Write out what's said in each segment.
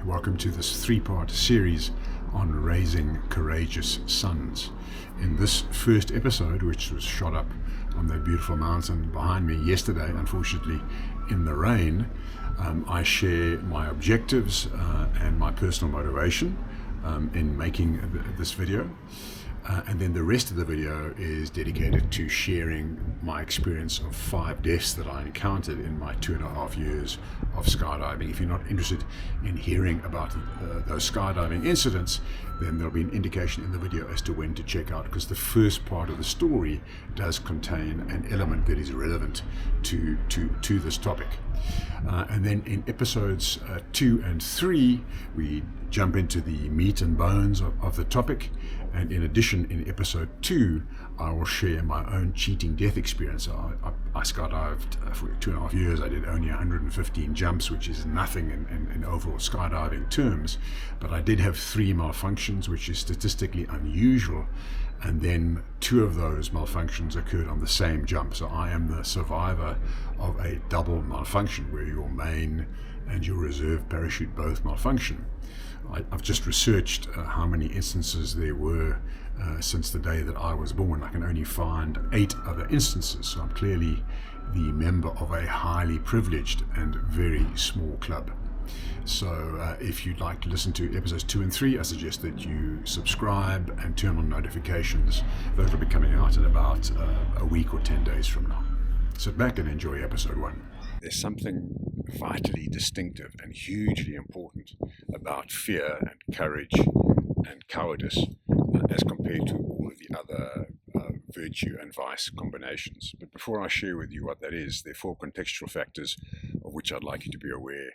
Welcome to this three-part series on raising courageous sons. In this first episode, which was shot up on the beautiful mountain behind me yesterday, unfortunately in the rain, I share my objectives and my personal motivation in making this video. And then the rest of the video is dedicated to sharing my experience of 5 deaths that I encountered in my 2.5 years of skydiving. If you're not interested in hearing about those skydiving incidents, then there'll be an indication in the video as to when to check out, because the first part of the story does contain an element that is relevant to this topic. And then in episodes 2 and 3, we jump into the meat and bones of the topic. And in addition, in episode 2, I will share my own cheating death experience. I skydived for 2.5 years. I did only 115 jumps, which is nothing in overall skydiving terms. But I did have 3 malfunctions, which is statistically unusual. And then 2 of those malfunctions occurred on the same jump. So I am the survivor of a double malfunction, where your main and your reserve parachute both malfunction. I've just researched how many instances there were since the day that I was born. I can only find 8 other instances, so I'm clearly the member of a highly privileged and very small club. So if you'd like to listen to episodes 2 and 3, I suggest that you subscribe and turn on notifications. Those will be coming out in about a week or 10 days from now. Sit back and enjoy episode 1. There's something vitally distinctive and hugely important about fear and courage and cowardice as compared to all of the other virtue and vice combinations. But before I share with you what that is, there are 4 contextual factors of which I'd like you to be aware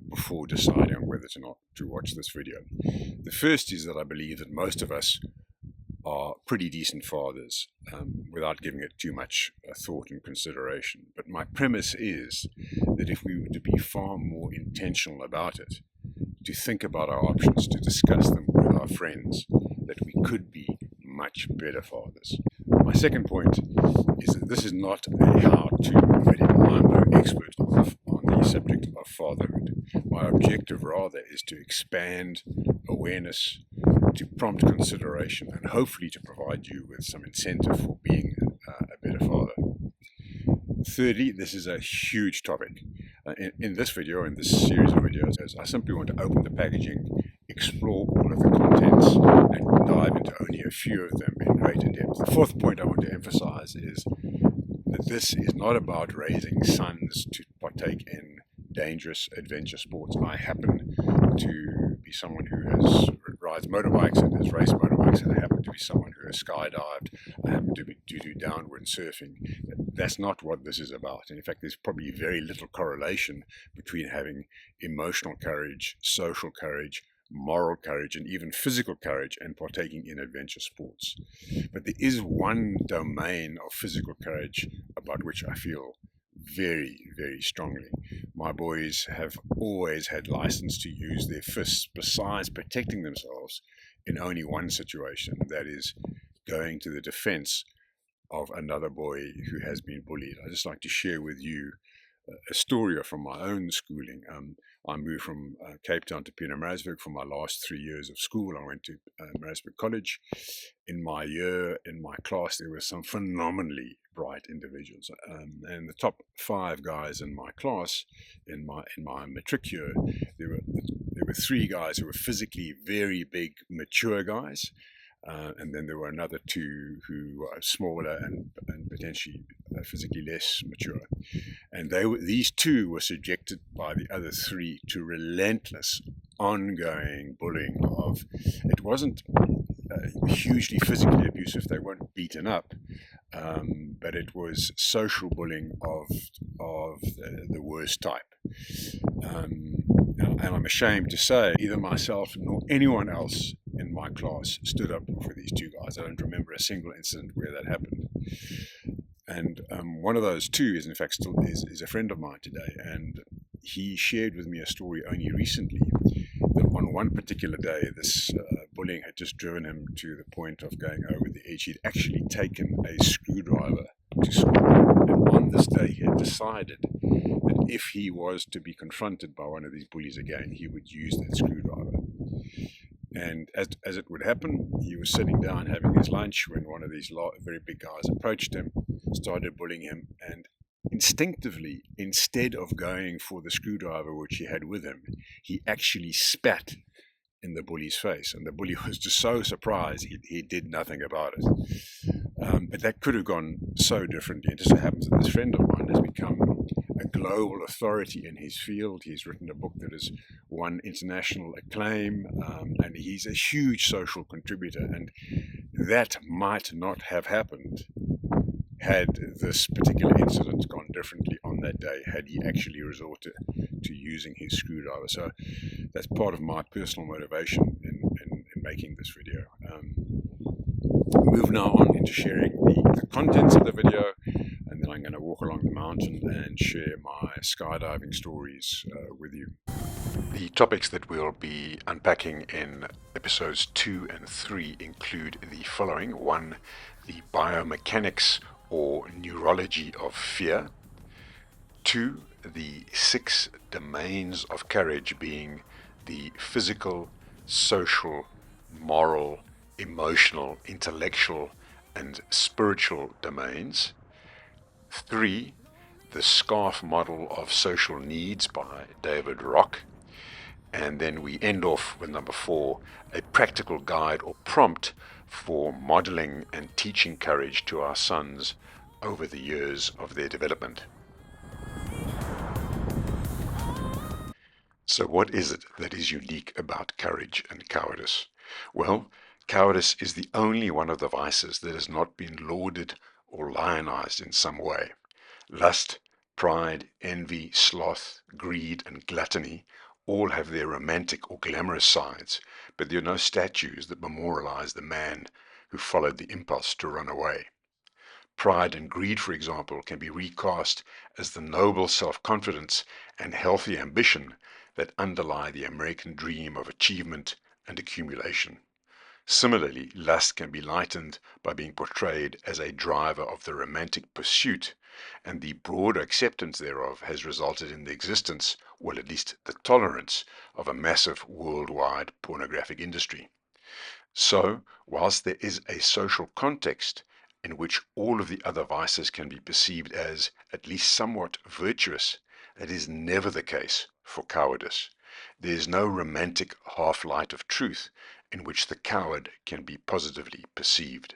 before deciding on whether or not to watch this video. The first is that I believe that most of us are pretty decent fathers, without giving it too much thought and consideration. But my premise is that if we were to be far more intentional about it, to think about our options, to discuss them with our friends, that we could be much better fathers. My second point is that this is not a how-to video. I'm no expert on the subject of fatherhood. My objective rather is to expand awareness, to prompt consideration, and hopefully to provide you with some incentive for being a better father. Thirdly, this is a huge topic. In this video, in this series of videos, I simply want to open the packaging, explore all of the contents, and dive into only a few of them in greater depth. The fourth point I want to emphasize is that this is not about raising sons to partake in dangerous adventure sports. I happen to be someone who rides motorbikes and has raced motorbikes, and I happen to be someone who has skydived. I happen to do downwind surfing. That's not what this is about. And in fact, there's probably very little correlation between having emotional courage, social courage, moral courage, and even physical courage and partaking in adventure sports. But there is one domain of physical courage about which I feel very, very strongly. My boys have always had license to use their fists besides protecting themselves in only one situation, that is going to the defense of another boy who has been bullied. I'd just like to share with you a story from my own schooling. I moved from Cape Town to Pietermaritzburg for my last 3 years of school. I went to Maritzburg College. In my class, there were some phenomenally bright individuals. And the top 5 guys in my class, in my matric year, there were 3 guys who were physically very big, mature guys. And then there were another 2 who were smaller and potentially physically less mature. And these 2 were subjected by the other 3 to relentless, ongoing bullying it wasn't hugely physically abusive, they weren't beaten up, but it was social bullying of the worst type. And I'm ashamed to say, neither myself nor anyone else in my class stood up for these 2 guys. I don't remember a single incident where that happened. And one of those 2 is in fact still is a friend of mine today, and he shared with me a story only recently that on one particular day this bullying had just driven him to the point of going over the edge. He'd actually taken a screwdriver to school, and on this day he had decided that if he was to be confronted by one of these bullies again, he would use that screwdriver. And as it would happen, he was sitting down having his lunch when one of these very big guys approached him, started bullying him, and instinctively, instead of going for the screwdriver which he had with him, he actually spat in the bully's face. And the bully was just so surprised, he did nothing about it. But that could have gone so differently. It just so happens that this friend of mine has become a global authority in his field. He's written a book that has won international acclaim, and he's a huge social contributor. And that might not have happened had this particular incident gone differently on that day, had he actually resorted to using his screwdriver. So that's part of my personal motivation in making this video. Move now on into sharing the contents of the video, and then I'm going to walk along the mountain and share my skydiving stories with you. The topics that we'll be unpacking in episodes 2 and 3 include the following. 1, the biomechanics or neurology of fear. 2, the 6 domains of courage, being the physical, social, moral, emotional, intellectual, and spiritual domains. 3, the SCARF model of social needs by David Rock. And then we end off with number 4, a practical guide or prompt for modeling and teaching courage to our sons over the years of their development. So what is it that is unique about courage and cowardice? Well, cowardice is the only one of the vices that has not been lauded or lionized in some way. Lust, pride, envy, sloth, greed, and gluttony all have their romantic or glamorous sides, but there are no statues that memorialize the man who followed the impulse to run away. Pride and greed, for example, can be recast as the noble self-confidence and healthy ambition that underlie the American dream of achievement and accumulation. Similarly, lust can be lightened by being portrayed as a driver of the romantic pursuit, and the broader acceptance thereof has resulted in the existence, or at least the tolerance, of a massive worldwide pornographic industry. So, whilst there is a social context in which all of the other vices can be perceived as at least somewhat virtuous, that is never the case for cowardice. There is no romantic half-light of truth in which the coward can be positively perceived.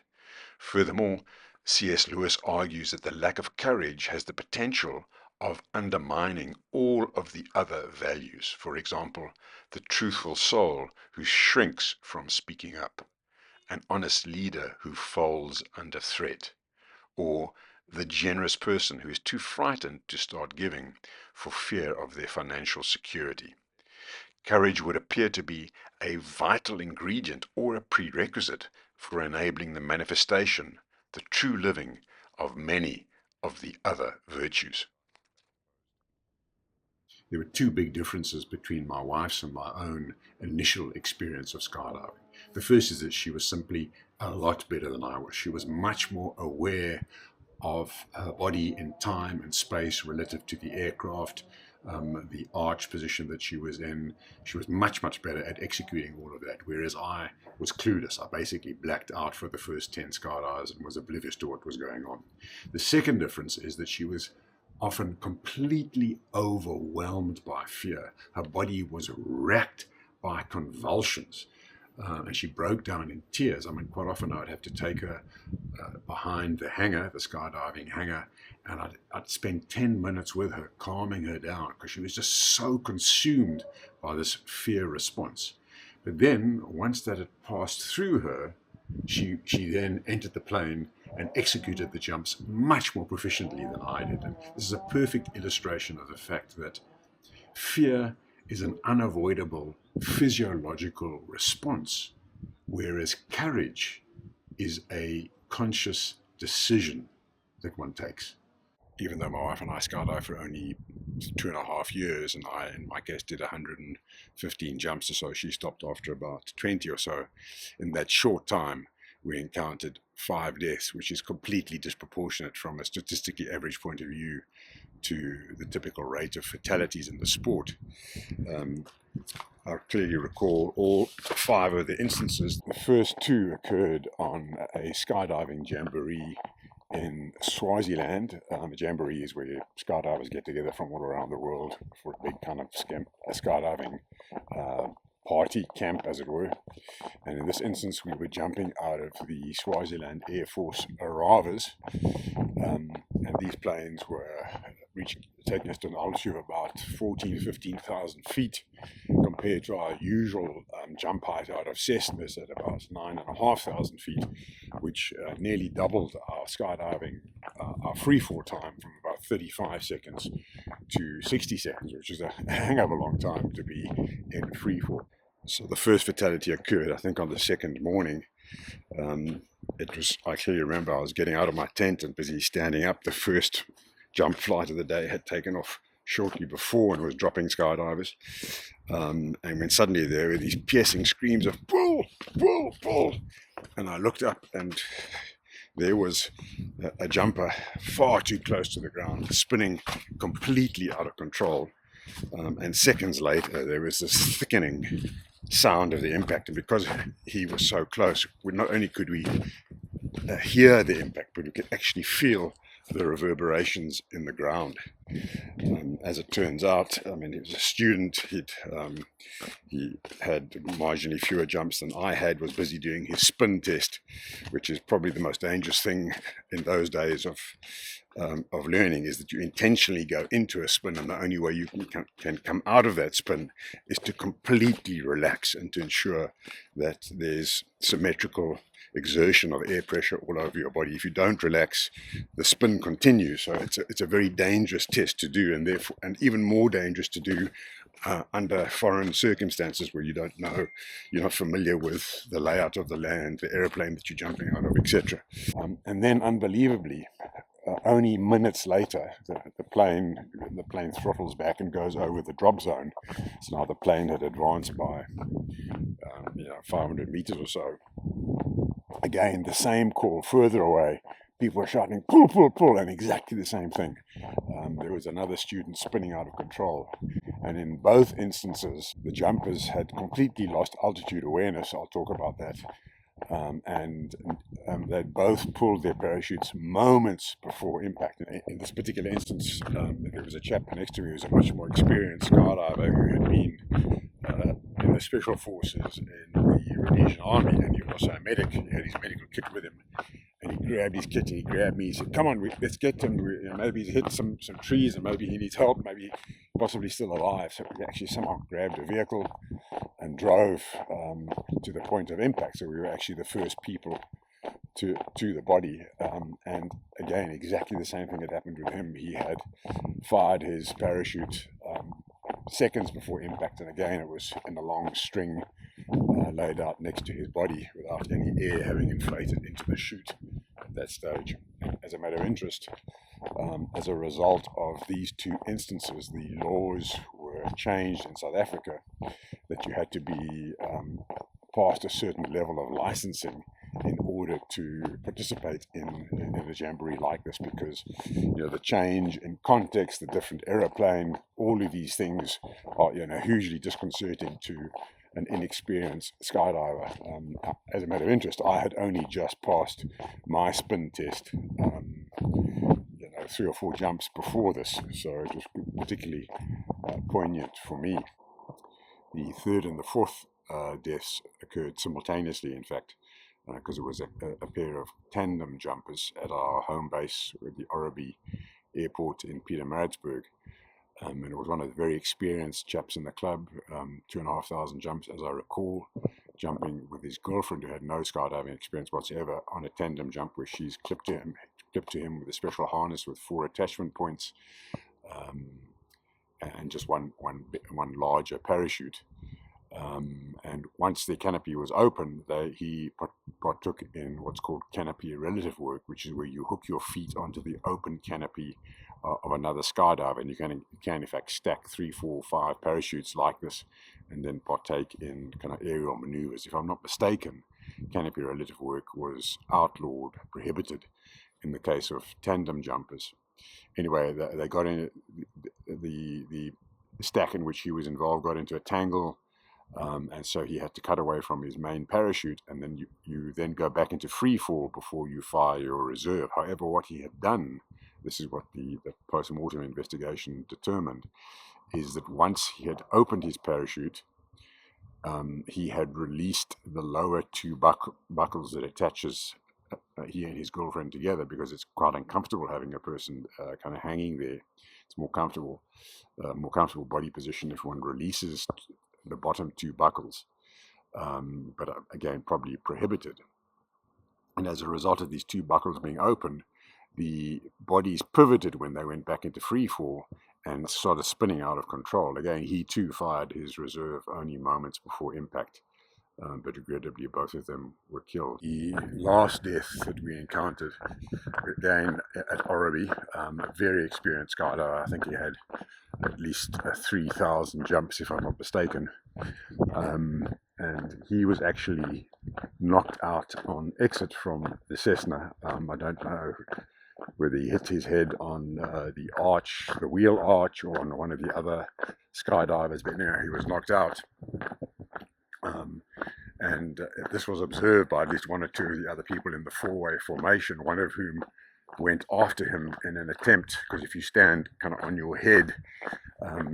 Furthermore, C.S. Lewis argues that the lack of courage has the potential of undermining all of the other values. For example, the truthful soul who shrinks from speaking up, an honest leader who folds under threat, or the generous person who is too frightened to start giving for fear of their financial security. Courage would appear to be a vital ingredient or a prerequisite for enabling the manifestation, the true living of many of the other virtues. There were 2 big differences between my wife's and my own initial experience of skydiving. The first is that she was simply a lot better than I was. She was much more aware of her body in time and space relative to the aircraft, the arch position that she was in. She was much, much better at executing all of that, whereas I was clueless. I basically blacked out for the first 10 skydives and was oblivious to what was going on. The second difference is that she was often completely overwhelmed by fear. Her body was racked by convulsions, and she broke down in tears. I mean, quite often I'd have to take her behind the hangar, the skydiving hangar, and I'd spend 10 minutes with her, calming her down, because she was just so consumed by this fear response. But then, once that had passed through her, she then entered the plane and executed the jumps much more proficiently than I did. And this is a perfect illustration of the fact that fear is an unavoidable physiological response, whereas courage is a conscious decision that one takes. Even though my wife and I skydived for only 2.5 years, and I, in my case, did 115 jumps or so, she stopped after about 20 or so. In that short time, we encountered 5 deaths, which is completely disproportionate from a statistically average point of view to the typical rate of fatalities in the sport. I clearly recall all 5 of the instances. The first 2 occurred on a skydiving jamboree in Swaziland. A jamboree is where skydivers get together from all around the world for a big kind of skydiving party camp, as it were. And in this instance, we were jumping out of the Swaziland Air Force Aravas, and these planes were taking us to an altitude of about 15,000 feet, compared to our usual jump height out of Cessnas at about 9,500 feet, which nearly doubled our skydiving, our free fall time from about 35 seconds to 60 seconds, which is a hang of a long time to be in free fall. So the first fatality occurred, I think, on the second morning. I clearly remember I was getting out of my tent and busy standing up. The first jump flight of the day had taken off shortly before and was dropping skydivers. And when suddenly there were these piercing screams of pull, pull, pull. And I looked up and there was a jumper far too close to the ground, spinning completely out of control. And seconds later, there was this thickening sound of the impact. And because he was so close, not only could we hear the impact, but we could actually feel the reverberations in the ground. As it turns out, I mean, he was a student. He had marginally fewer jumps than I had, was busy doing his spin test, which is probably the most dangerous thing in those days of learning, is that you intentionally go into a spin, and the only way you can come out of that spin is to completely relax and to ensure that there's symmetrical exertion of air pressure all over your body. If you don't relax, the spin continues. So it's a very dangerous test to do, and therefore, and even more dangerous to do under foreign circumstances where you don't know, you're not familiar with the layout of the land, the airplane that you're jumping out of, etc. And then, unbelievably, only minutes later, the plane throttles back and goes over the drop zone. So now the plane had advanced by 500 meters or so. Again, the same call further away. People were shouting, pull, pull, pull, and exactly the same thing. There was another student spinning out of control. And in both instances, the jumpers had completely lost altitude awareness. I'll talk about that. And they'd both pulled their parachutes moments before impact. In this particular instance, there was a chap next to me who was a much more experienced skydiver who had been in the special forces in the Rhodesian army, and he was also a medic. He had his medical kit with him, and he grabbed his kit and he grabbed me. He said, "Come on, let's get him. Maybe he's hit some trees, and maybe he needs help. Maybe he's possibly still alive." So we actually somehow grabbed a vehicle and drove to the point of impact. So we were actually the first people to the body. And again, exactly the same thing had happened with him. He had fired his parachute seconds before impact, and again it was in a long string laid out next to his body without any air having inflated into the chute at that stage. As a matter of interest, as a result of these 2 instances, the laws were changed in South Africa that you had to be past a certain level of licensing in order to participate in a jamboree like this, because the change in context, the different aeroplane, all of these things are hugely disconcerting to an inexperienced skydiver. As a matter of interest, I had only just passed my spin test 3 or 4 jumps before this, so it was particularly poignant for me. The third and the fourth deaths occurred simultaneously, in fact, because it was a pair of tandem jumpers at our home base at the Orabi airport in Pietermaritzburg. And it was one of the very experienced chaps in the club, 2,500 jumps, as I recall, jumping with his girlfriend who had no skydiving experience whatsoever on a tandem jump where she's clipped to him with a special harness with 4 attachment points and just one larger parachute. And once the canopy was open, he partook in what's called canopy relative work, which is where you hook your feet onto the open canopy of another skydiver, and you can in fact stack 3, 4, 5 parachutes like this and then partake in kind of aerial maneuvers. If I'm not mistaken, canopy relative work was outlawed, prohibited in the case of tandem jumpers. Anyway, they got in the stack in which he was involved got into a tangle, and so he had to cut away from his main parachute, and then you then go back into free fall before you fire your reserve. However, what he had done, this is what the post-mortem investigation determined, is that once he had opened his parachute, he had released the lower two buckles that attaches he and his girlfriend together, because it's quite uncomfortable having a person kind of hanging there. It's more comfortable body position if one releases the bottom two buckles, but again, probably prohibited. And as a result of these two buckles being opened, the bodies pivoted when they went back into free fall and started spinning out of control. Again, he too fired his reserve only moments before impact, but regrettably both of them were killed. The last death that we encountered, again at Oroby, a very experienced skydiver. I think he had at least 3,000 jumps, if I'm not mistaken, and he was actually knocked out on exit from the Cessna. I don't know whether he hit his head on the wheel arch, or on one of the other skydivers, but he was knocked out. And this was observed by at least one or two of the other people in the four-way formation, one of whom went after him in an attempt, because if you stand kind of on your head,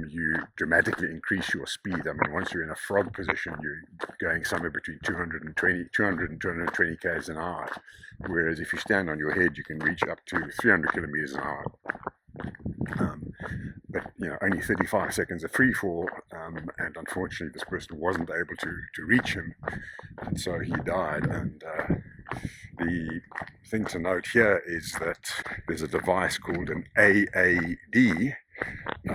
you dramatically increase your speed. I mean, once you're in a frog position, you're going somewhere between 200 and 220 k's an hour, whereas if you stand on your head, you can reach up to 300 kilometers an hour. But only 35 seconds of free fall, and unfortunately this person wasn't able to reach him, and so he died. And the thing to note here is that there's a device called an AAD,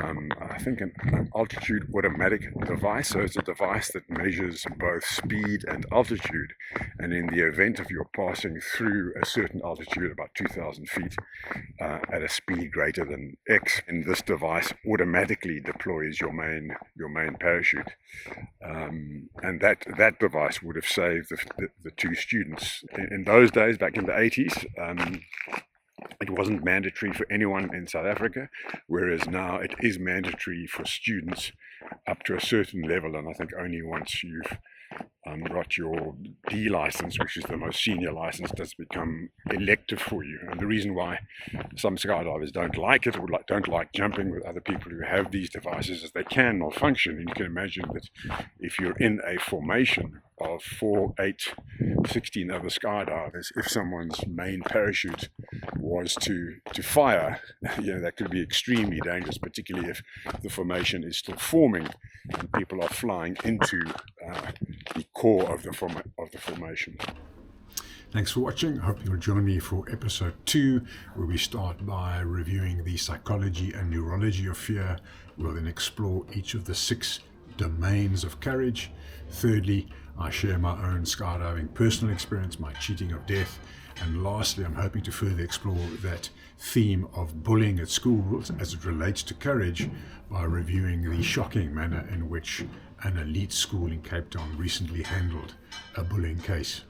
I think an altitude automatic device. So it's a device that measures both speed and altitude, and in the event of your passing through a certain altitude, about 2,000 feet, at a speed greater than X, and this device automatically deploys your main parachute, and that device would have saved the two students. In those days, back in the 80s, it wasn't mandatory for anyone in South Africa, whereas now it is mandatory for students up to a certain level, and I think only once you've got your D license, which is the most senior license, does become elective for you. And the reason why some skydivers don't like it, or don't like jumping with other people who have these devices, is they can malfunction. And you can imagine that if you're in a formation of 4, 8, 16 other skydivers, if someone's main parachute was to fire, that could be extremely dangerous, particularly if the formation is still forming and people are flying into the core of the formation. Thanks for watching. I hope you'll join me for episode 2, where we start by reviewing the psychology and neurology of fear. We'll then explore each of the 6 domains of courage. Thirdly, I share my own skydiving personal experience, my cheating of death. And lastly, I'm hoping to further explore that theme of bullying at schools as it relates to courage by reviewing the shocking manner in which an elite school in Cape Town recently handled a bullying case.